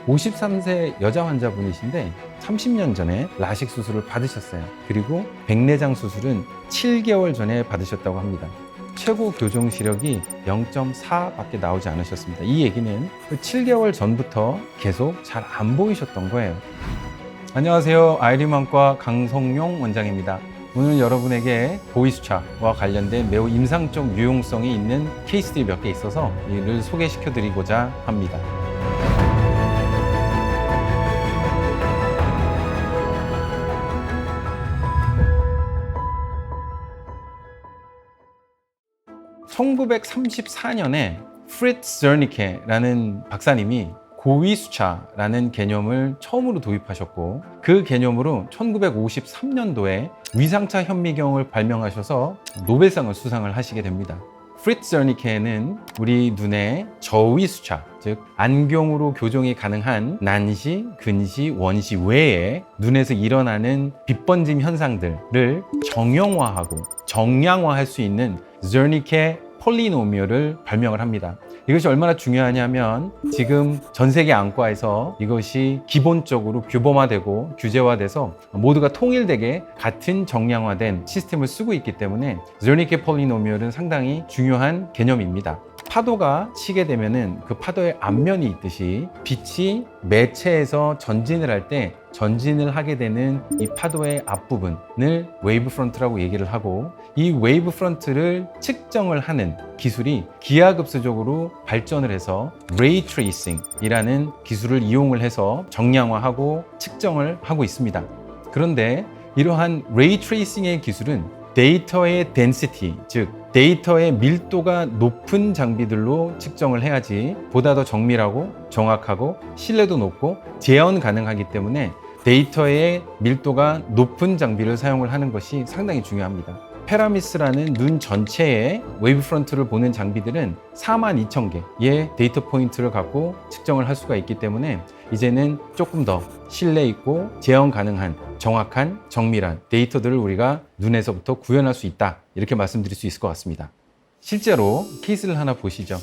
53세 여자 환자분이신데 30년 전에 라식 수술을 받으셨어요. 그리고 백내장 수술은 7개월 전에 받으셨다고 합니다. 최고 교정 시력이 0.4밖에 나오지 않으셨습니다. 이 얘기는 7개월 전부터 계속 잘 안 보이셨던 거예요. 안녕하세요. 아이리만과 강성용 원장입니다. 오늘 여러분에게 보이수차와 관련된 매우 임상적 유용성이 있는 케이스들이 몇 개 있어서 이를 소개시켜 드리고자 합니다. (1934년에) 프리츠 저르니케라는 박사님이 고위수차라는 개념을 처음으로 도입하셨고, 그 개념으로 1953년도에 위상차 현미경을 발명하셔서 노벨상을 수상을 하시게 됩니다. 프리츠 저르니케는 우리 눈의 저위수차, 즉 안경으로 교정이 가능한 난시, 근시, 원시 외에 눈에서 일어나는 빛번짐 현상들을 정형화하고 정량화할 수 있는 저르니케 폴리노미얼을 발명을 합니다. 이것이 얼마나 중요하냐면 지금 전 세계 안과에서 이것이 기본적으로 규범화되고 규제화돼서 모두가 통일되게 같은 정량화된 시스템을 쓰고 있기 때문에 저르니케 폴리노미얼은 상당히 중요한 개념입니다. 파도가 치게 되면은 그 파도의 앞면이 있듯이 빛이 매체에서 전진을 할 때 전진을 하게 되는 이 파도의 앞부분을 웨이브 프런트라고 얘기를 하고, 이 웨이브 프런트를 측정을 하는 기술이 기하급수적으로 발전을 해서 레이 트레이싱이라는 기술을 이용을 해서 정량화하고 측정을 하고 있습니다. 그런데 이러한 레이 트레이싱의 기술은 데이터의 덴시티, 즉 데이터의 밀도가 높은 장비들로 측정을 해야지 보다 더 정밀하고 정확하고 신뢰도 높고 재현 가능하기 때문에 데이터의 밀도가 높은 장비를 사용을 하는 것이 상당히 중요합니다. 페라미스라는 눈 전체의 웨이브 프런트를 보는 장비들은 42,000개의 데이터 포인트를 갖고 측정을 할 수가 있기 때문에 이제는 조금 더 신뢰 있고 재현 가능한 정확한 정밀한 데이터들을 우리가 눈에서부터 구현할 수 있다, 이렇게 말씀드릴 수 있을 것 같습니다. 실제로 케이스를 하나 보시죠.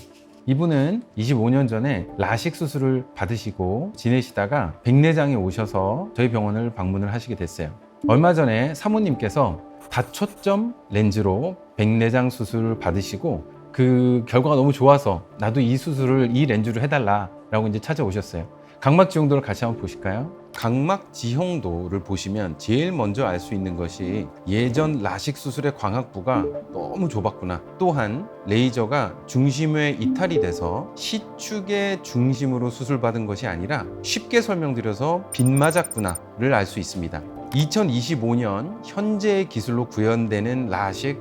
이분은 25년 전에 라식 수술을 받으시고 지내시다가 백내장에 오셔서 저희 병원을 방문을 하시게 됐어요. 얼마 전에 사모님께서 다초점 렌즈로 백내장 수술을 받으시고 그 결과가 너무 좋아서 나도 이 수술을 이 렌즈로 해달라 라고 이제 찾아오셨어요. 각막 지형도를 같이 한번 보실까요? 각막 지형도를 보시면 제일 먼저 알 수 있는 것이 예전 라식 수술의 광학부가 너무 좁았구나, 또한 레이저가 중심에 이탈이 돼서 시축의 중심으로 수술받은 것이 아니라, 쉽게 설명드려서 빗 맞았구나를 알 수 있습니다. 2025년 현재의 기술로 구현되는 라섹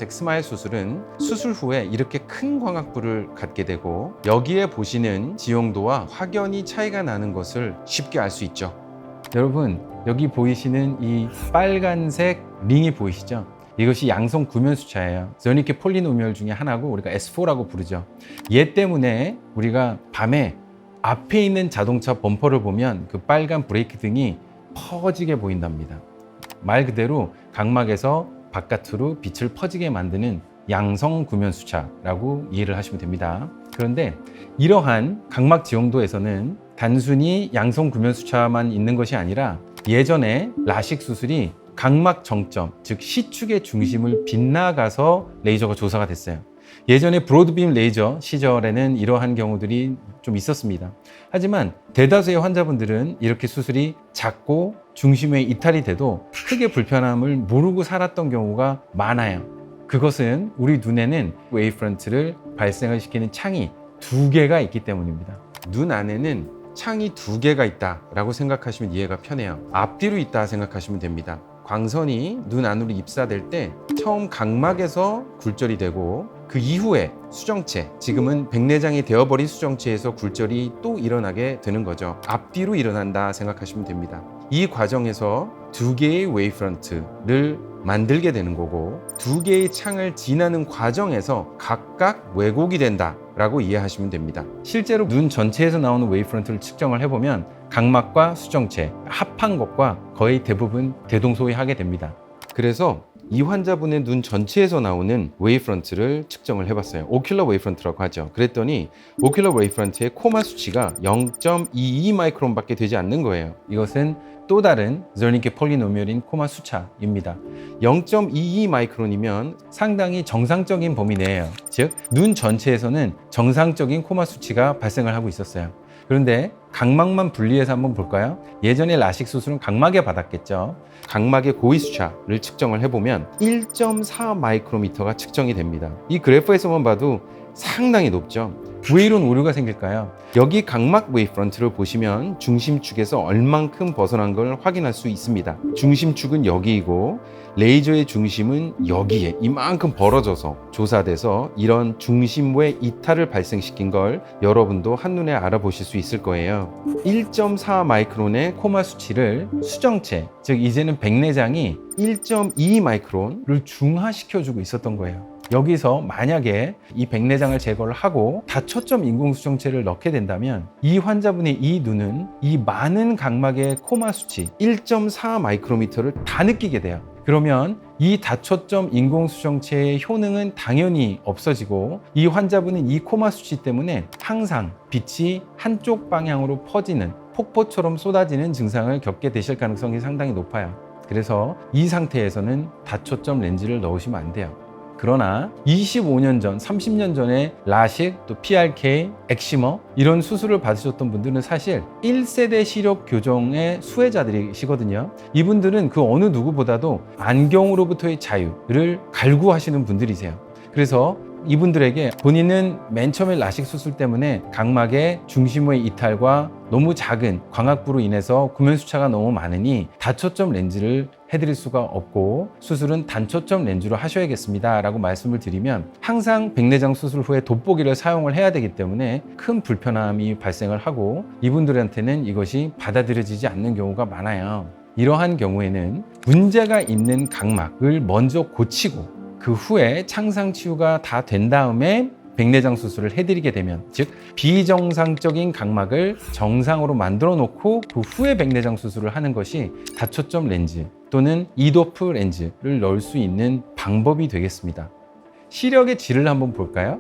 스마일 수술은 수술 후에 이렇게 큰 광학부를 갖게 되고, 여기에 보시는 지형도와 확연히 차이가 나는 것을 쉽게 알 수 있죠. 여러분, 여기 보이시는 이 빨간색 링이 보이시죠? 이것이 양성 구면수차예요. 저르니케 폴리노미얼 중에 하나고 우리가 S4라고 부르죠. 얘 때문에 우리가 밤에 앞에 있는 자동차 범퍼를 보면 그 빨간 브레이크 등이 퍼지게 보인답니다. 말 그대로 각막에서 바깥으로 빛을 퍼지게 만드는 양성 구면수차라고 이해를 하시면 됩니다. 그런데 이러한 각막 지형도에서는 단순히 양성 구면수차만 있는 것이 아니라, 예전에 라식 수술이 각막 정점, 즉 시축의 중심을 빗나가서 레이저가 조사가 됐어요. 예전에 브로드빔 레이저 시절에는 이러한 경우들이 좀 있었습니다. 하지만 대다수의 환자분들은 이렇게 수술이 작고 중심에 이탈이 돼도 크게 불편함을 모르고 살았던 경우가 많아요. 그것은 우리 눈에는 웨이브 프런트를 발생을 시키는 창이 2개가 있기 때문입니다. 눈 안에는 창이 2개가 있다라고 생각하시면 이해가 편해요. 앞뒤로 있다 생각하시면 됩니다. 광선이 눈 안으로 입사될 때 처음 각막에서 굴절이 되고, 그 이후에 수정체, 지금은 백내장이 되어버린 수정체에서 굴절이 또 일어나게 되는 거죠. 앞뒤로 일어난다 생각하시면 됩니다. 이 과정에서 2개의 웨이브 프런트를 만들게 되는 거고, 2개의 창을 지나는 과정에서 각각 왜곡이 된다라고 이해하시면 됩니다. 실제로 눈 전체에서 나오는 웨이브 프런트를 측정을 해보면 각막과 수정체 합한 것과 거의 대부분 대동소이하게 됩니다. 그래서 이 환자분의 눈 전체에서 나오는 웨이브프런트를 측정을 해봤어요. 오큘러 웨이브프런트라고 하죠. 그랬더니 오큘러 웨이브프런트의 코마 수치가 0.22 마이크론밖에 되지 않는 거예요. 이것은 또 다른 저르니케 폴리노미얼인 코마 수차입니다. 0.22 마이크론이면 상당히 정상적인 범위 내예요. 즉, 눈 전체에서는 정상적인 코마 수치가 발생을 하고 있었어요. 그런데 각막만 분리해서 한번 볼까요? 예전에 라식 수술은 각막에 받았겠죠. 각막의 고위 수차를 측정을 해보면 1.4 마이크로미터가 측정이 됩니다. 이 그래프에서만 봐도 상당히 높죠. 왜 이런 오류가 생길까요? 여기 각막 웨이브프런트를 보시면 중심축에서 얼만큼 벗어난 걸 확인할 수 있습니다. 중심축은 여기이고 레이저의 중심은 여기에 이만큼 벌어져서 조사돼서 이런 중심외 이탈을 발생시킨 걸 여러분도 한눈에 알아보실 수 있을 거예요. 1.4 마이크론의 코마 수치를 수정체, 즉 이제는 백내장이 1.2 마이크론을 중화시켜주고 있었던 거예요. 여기서 만약에 이 백내장을 제거를 하고 다초점 인공수정체를 넣게 된다면 이 환자분의 이 눈은 이 많은 각막의 코마 수치 1.4 마이크로미터를 다 느끼게 돼요. 그러면 이 다초점 인공수정체의 효능은 당연히 없어지고 이 환자분은 이 코마 수치 때문에 항상 빛이 한쪽 방향으로 퍼지는 폭포처럼 쏟아지는 증상을 겪게 되실 가능성이 상당히 높아요. 그래서 이 상태에서는 다초점 렌즈를 넣으시면 안 돼요. 그러나 25년 전, 30년 전에 라식, 또 PRK, 엑시머 이런 수술을 받으셨던 분들은 사실 1세대 시력 교정의 수혜자들이시거든요. 이분들은 그 어느 누구보다도 안경으로부터의 자유를 갈구하시는 분들이세요. 그래서 이분들에게 본인은 맨 처음에 라식 수술 때문에 각막의 중심의 이탈과 너무 작은 광학부로 인해서 구면수차가 너무 많으니 다초점 렌즈를 해드릴 수가 없고 수술은 단초점 렌즈로 하셔야겠습니다 라고 말씀을 드리면 항상 백내장 수술 후에 돋보기를 사용을 해야 되기 때문에 큰 불편함이 발생을 하고 이분들한테는 이것이 받아들여지지 않는 경우가 많아요. 이러한 경우에는 문제가 있는 각막을 먼저 고치고 그 후에 창상 치유가 다 된 다음에 백내장 수술을 해드리게 되면, 즉 비정상적인 각막을 정상으로 만들어 놓고 그 후에 백내장 수술을 하는 것이 다초점 렌즈 또는 이도프 렌즈를 넣을 수 있는 방법이 되겠습니다. 시력의 질을 한번 볼까요?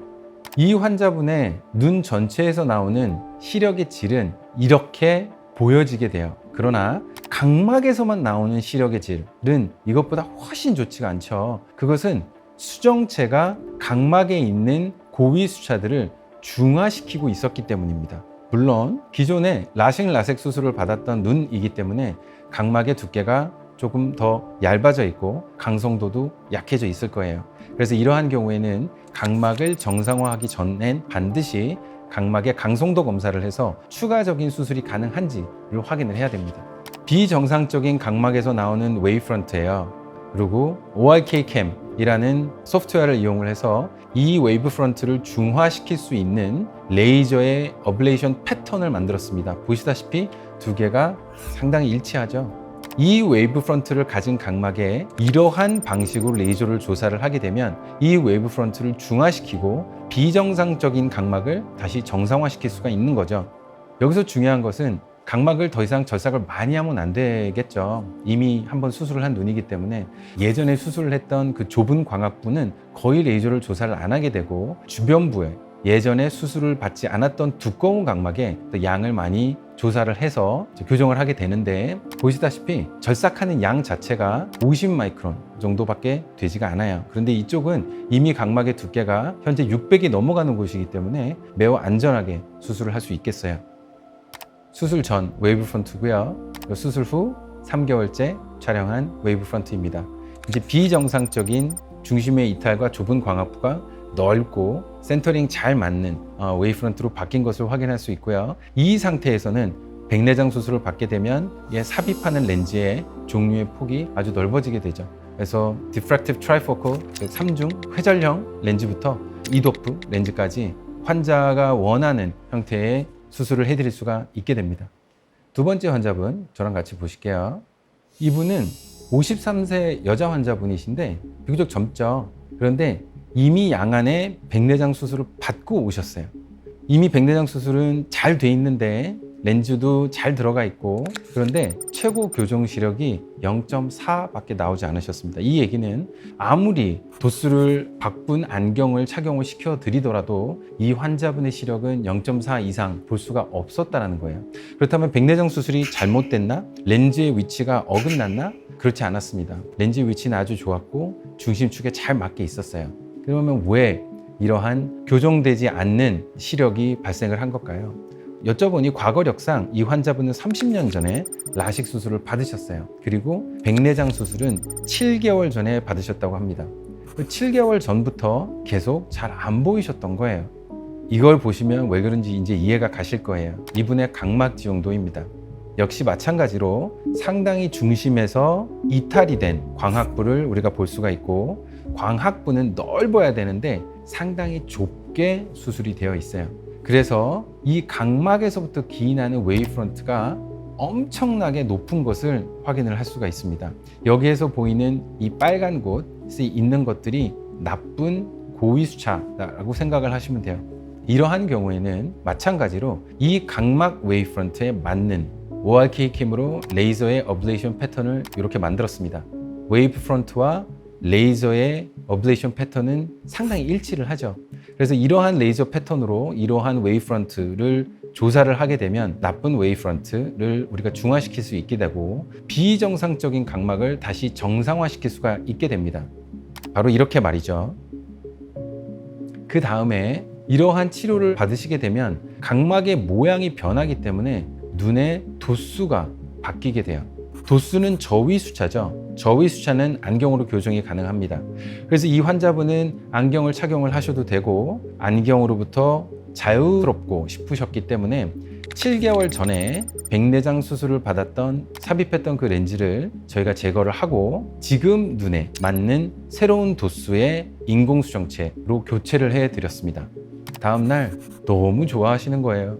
이 환자분의 눈 전체에서 나오는 시력의 질은 이렇게 보여지게 돼요. 그러나 각막에서만 나오는 시력의 질은 이것보다 훨씬 좋지가 않죠. 그것은 수정체가 각막에 있는 고위 수차들을 중화시키고 있었기 때문입니다. 물론 기존에 라식 수술을 받았던 눈이기 때문에 각막의 두께가 조금 더 얇아져 있고 강성도도 약해져 있을 거예요. 그래서 이러한 경우에는 각막을 정상화하기 전엔 반드시 각막의 강성도 검사를 해서 추가적인 수술이 가능한지를 확인을 해야 됩니다. 비정상적인 각막에서 나오는 웨이브프런트예요. 그리고 ORK-CAM이라는 소프트웨어를 이용을 해서 이 웨이브프런트를 중화시킬 수 있는 레이저의 어블레이션 패턴을 만들었습니다. 보시다시피 두 개가 상당히 일치하죠. 이 웨이브프런트를 가진 각막에 이러한 방식으로 레이저를 조사를 하게 되면 이 웨이브프런트를 중화시키고 비정상적인 각막을 다시 정상화시킬 수가 있는 거죠. 여기서 중요한 것은 각막을 더 이상 절삭을 많이 하면 안 되겠죠. 이미 한번 수술을 한 눈이기 때문에 예전에 수술을 했던 그 좁은 광학부는 거의 레이저를 조사를 안 하게 되고 주변부에 예전에 수술을 받지 않았던 두꺼운 각막에 양을 많이 조사를 해서 교정을 하게 되는데 보시다시피 절삭하는 양 자체가 50 마이크론 정도밖에 되지가 않아요. 그런데 이쪽은 이미 각막의 두께가 현재 600이 넘어가는 곳이기 때문에 매우 안전하게 수술을 할 수 있겠어요. 수술 전 웨이브프런트고요. 수술 후 3개월째 촬영한 웨이브프런트입니다. 이제 비정상적인 중심의 이탈과 좁은 광학부가 넓고 센터링 잘 맞는 웨이브프런트로 바뀐 것을 확인할 수 있고요. 이 상태에서는 백내장 수술을 받게 되면 삽입하는 렌즈의 종류의 폭이 아주 넓어지게 되죠. 그래서 디프랙티브 트라이포컬, 3중 회절형 렌즈부터 이도프 렌즈까지 환자가 원하는 형태의 수술을 해드릴 수가 있게 됩니다. 두 번째 환자분 저랑 같이 보실게요. 이분은 53세 여자 환자분이신데 비교적 젊죠. 그런데 이미 양안에 백내장 수술을 받고 오셨어요. 이미 백내장 수술은 잘 돼 있는데 렌즈도 잘 들어가 있고, 그런데 최고 교정 시력이 0.4밖에 나오지 않으셨습니다. 이 얘기는 아무리 도수를 바꾼 안경을 착용을 시켜 드리더라도 이 환자분의 시력은 0.4 이상 볼 수가 없었다는 거예요. 그렇다면 백내장 수술이 잘못됐나? 렌즈의 위치가 어긋났나? 그렇지 않았습니다. 렌즈 위치는 아주 좋았고 중심축에 잘 맞게 있었어요. 그러면 왜 이러한 교정되지 않는 시력이 발생을 한 걸까요? 여쭤보니 과거력상 이 환자분은 30년 전에 라식 수술을 받으셨어요. 그리고 백내장 수술은 7개월 전에 받으셨다고 합니다. 7개월 전부터 계속 잘 안 보이셨던 거예요. 이걸 보시면 왜 그런지 이제 이해가 가실 거예요. 이분의 각막 지용도입니다. 역시 마찬가지로 상당히 중심에서 이탈이 된 광학부를 우리가 볼 수가 있고, 광학부는 넓어야 되는데 상당히 좁게 수술이 되어 있어요. 그래서 이 각막에서부터 기인하는 웨이브프런트가 엄청나게 높은 것을 확인을 할 수가 있습니다. 여기에서 보이는 이 빨간 곳에 있는 것들이 나쁜 고위수차라고 생각을 하시면 돼요. 이러한 경우에는 마찬가지로 이 각막 웨이브프런트에 맞는 ORK-캠으로 레이저의 어블레이션 패턴을 이렇게 만들었습니다. 웨이브프런트와 레이저의 어블레이션 패턴은 상당히 일치를 하죠. 그래서 이러한 레이저 패턴으로 이러한 웨이브프런트를 조사를 하게 되면 나쁜 웨이브프런트를 우리가 중화시킬 수 있게 되고 비정상적인 각막을 다시 정상화시킬 수가 있게 됩니다. 바로 이렇게 말이죠. 그 다음에 이러한 치료를 받으시게 되면 각막의 모양이 변하기 때문에 눈의 도수가 바뀌게 돼요. 도수는 저위수차죠. 저위수차는 안경으로 교정이 가능합니다. 그래서 이 환자분은 안경을 착용을 하셔도 되고 안경으로부터 자유롭고 싶으셨기 때문에 7개월 전에 백내장 수술을 받았던 삽입했던 그 렌즈를 저희가 제거를 하고 지금 눈에 맞는 새로운 도수의 인공수정체로 교체를 해드렸습니다. 다음날 너무 좋아하시는 거예요.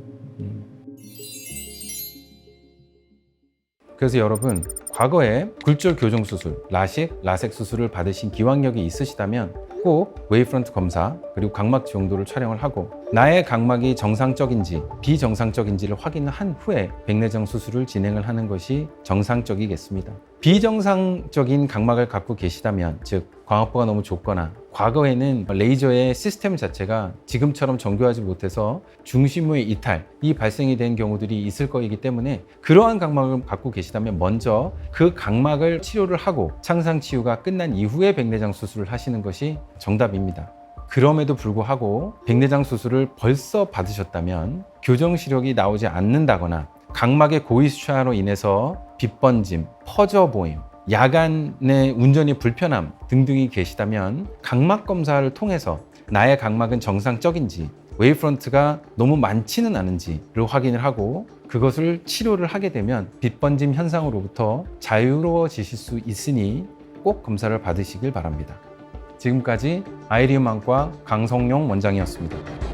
그래서 여러분, 과거에 굴절 교정 수술, 라식, 라섹 수술을 받으신 기왕력이 있으시다면 꼭 웨이브프런트 검사 그리고 각막 지용도를 촬영을 하고 나의 각막이 정상적인지 비정상적인지를 확인한 후에 백내장 수술을 진행을 하는 것이 정상적이겠습니다. 비정상적인 각막을 갖고 계시다면, 즉 광학부가 너무 좁거나 과거에는 레이저의 시스템 자체가 지금처럼 정교하지 못해서 중심의 이탈이 발생이 된 경우들이 있을 거이기 때문에 그러한 각막을 갖고 계시다면 먼저 그 각막을 치료를 하고 창상 치유가 끝난 이후에 백내장 수술을 하시는 것이 정답입니다. 그럼에도 불구하고 백내장 수술을 벌써 받으셨다면 교정 시력이 나오지 않는다거나 각막의 고위수차로 인해서 빛번짐, 퍼져 보임, 야간에 운전이 불편함 등등이 계시다면 각막 검사를 통해서 나의 각막은 정상적인지 웨이브프런트가 너무 많지는 않은지를 확인을 하고 그것을 치료를 하게 되면 빛번짐 현상으로부터 자유로워지실 수 있으니 꼭 검사를 받으시길 바랍니다. 지금까지 아이리움안과 강성용 원장이었습니다.